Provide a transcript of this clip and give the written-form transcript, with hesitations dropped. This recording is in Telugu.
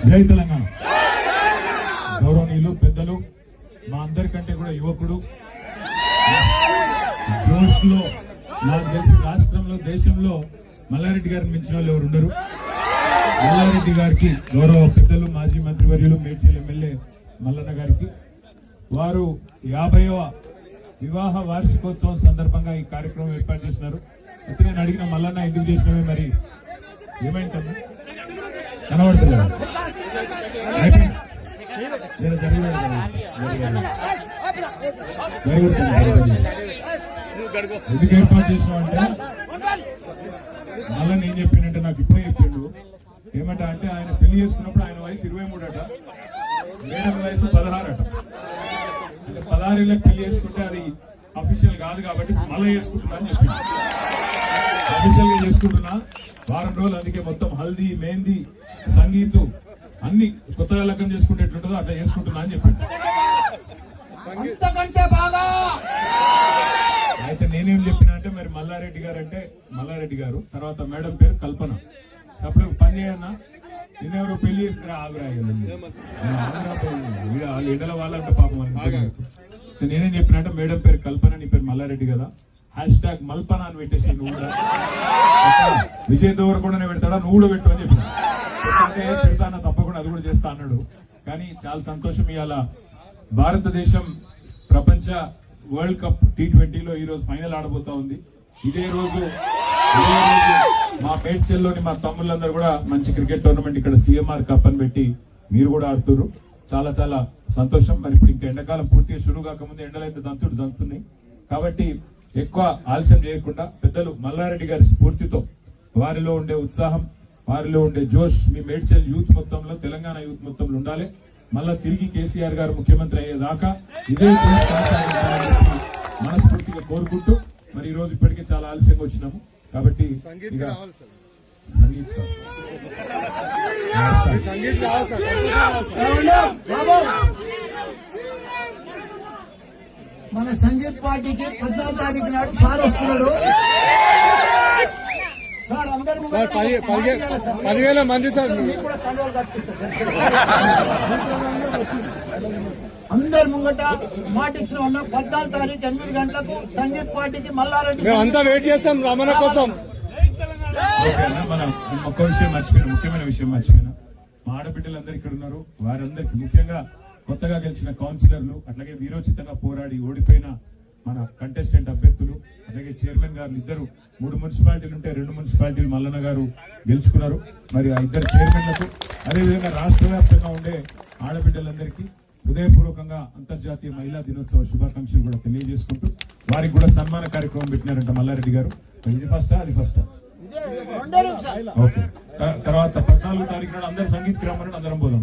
జై తెలంగాణ. గౌరవనీయులు పెద్దలు, మా అందరికంటే కూడా యువకుడు, జోష్ లో నాకు తెలిసి రాష్ట్రంలో దేశంలో మల్లారెడ్డి గారిని మించిన వాళ్ళు ఎవరు ఉండరు. మల్లారెడ్డి గారికి గౌరవ పెద్దలు మాజీ మంత్రివర్యులు మేడ్చల్ ఎమ్మెల్యే మల్లన్న గారికి వారు 50వ వివాహ వార్షికోత్సవం సందర్భంగా ఈ కార్యక్రమం ఏర్పాటు చేసినారు. అయితే నేను అడిగిన మల్లన్న ఎందుకు చేసినవే, మరి ఏమైందన్నా కనబడతలేదు, ఎందుకు ఏర్పాటు చేసినావు అంటే మళ్ళీ నేను చెప్పినంటే నాకు ఇప్పుడే చెప్పిండు. ఏమంటా అంటే ఆయన పెళ్లి చేసుకున్నప్పుడు ఆయన వయసు 23 అట, మేడం వయసు 16 అట. అంటే 16 ఏళ్ళకి పెళ్లి చేసుకుంటే అది అఫీషియల్ కాదు కాబట్టి మళ్ళీ చేసుకుంటున్నా అని చెప్పింది. అఫీషియల్ గా చేసుకుంటున్నా వారం రోజులు, అందుకే మొత్తం హల్దీ మెహందీ సంగీతు అన్ని కొత్తగా లగ్గం చేసుకుంటే ఎట్లుంటుందో అట్లా చేసుకుంటున్నా అని చెప్పింది. అయితే నేనేం చెప్పినా అంటే మరి మల్లారెడ్డి గారు అంటే మల్లారెడ్డి గారు, తర్వాత మేడం పేరు కల్పన. అప్పుడు పని చేయన్నా నేనెవరు పెళ్లి ఆగురాయగలండి ఎండల వాళ్ళంటే పాపం అని. నేనేం చెప్పినా అంటే మేడం పేరు కల్పన, నీ పేరు మల్లారెడ్డి కదా, హ్యాష్ మల్పన అని పెట్టేసి నువ్వు కూడా విజయ్ దేవరకొండనే పెడతాడా, నువ్వు కూడా పెట్టు అని చెప్పిన. పెడతానా తప్పకుండా అది కూడా చేస్తా అన్నాడు. కానీ చాలా సంతోషం, ఇవాళ భారతదేశం ప్రపంచ వరల్డ్ కప్ T20లో ఈ రోజు ఫైనల్ ఆడబోతా ఉంది. ఇదే రోజు మా మేడ్చల్లోని మా తమ్ముళ్ళందరూ కూడా మంచి క్రికెట్ టోర్నమెంట్ ఇక్కడ CMR కప్ అని పెట్టి మీరు కూడా ఆడుతున్నారు. చాలా చాలా సంతోషం. మరి ఇప్పుడు ఇంకా ఎండాకాలం పూర్తిగా షురు కాకముందు ఎండలైతే దంతున్నాయి కాబట్టి ఎక్కువ ఆలస్యం చేయకుండా పెద్దలు మల్లారెడ్డి గారి స్ఫూర్తితో, వారిలో ఉండే ఉత్సాహం, వారిలో ఉండే జోష్ మీ మేడ్చల్ యూత్ మొత్తంలో, తెలంగాణ యూత్ మొత్తంలో ఉండాలి. మళ్ళా తిరిగి కేసీఆర్ గారు ముఖ్యమంత్రి అయ్యేదాకా ఇదే మనస్ఫూర్తిగా కోరుకుంటూ, మరి ఈ రోజు ఇప్పటికే చాలా ఆలస్యంగా వచ్చినాము కాబట్టి మన సంగీత్ పార్టీకి 14వ తారీఖు నాడు సార్ వస్తున్నాడు. 10,000 మంది సార్ అందరు ముంగట మాటిక్స్ లో ఉన్న 14వ తారీఖు 8 గంటలకు సంగీత్ పార్టీకి మల్లారెడ్డి అంతా వెయిట్ చేస్తాం రమణ కోసం. మనం ఒక్క విషయం మర్చిపోయినా, ముఖ్యమైన విషయం మర్చిపోయినా, మా ఆడబిడ్డలందరూ ఇక్కడ ఉన్నారు. వారందరికి ముఖ్యంగా కొత్తగా గెలిచిన కౌన్సిలర్లు, అట్లాగే వీరోచితంగా పోరాడి ఓడిపోయిన మన కంటెస్టెంట్ అభ్యర్థులు, అలాగే చైర్మన్ గారు ఇద్దరు, 3 మున్సిపాలిటీలు ఉంటే 2 మున్సిపాలిటీలు మల్లన్న గారు గెలుచుకున్నారు. మరి ఆ ఇద్దరు చైర్మన్లకు, అదేవిధంగా రాష్ట్ర వ్యాప్తంగా ఉండే ఆడబిడ్డలందరికీ హృదయపూర్వకంగా అంతర్జాతీయ మహిళా దినోత్సవ శుభాకాంక్షలు కూడా తెలియజేసుకుంటూ, వారికి కూడా సన్మాన కార్యక్రమం పెట్టినారంట మల్లారెడ్డి గారు. ఇది ఫస్టా అది ఫస్టా? ఓకే. తర్వాత 14వ తారీఖు నాడు అందరు సంగీత్ గ్రామం అందరం పోదాం.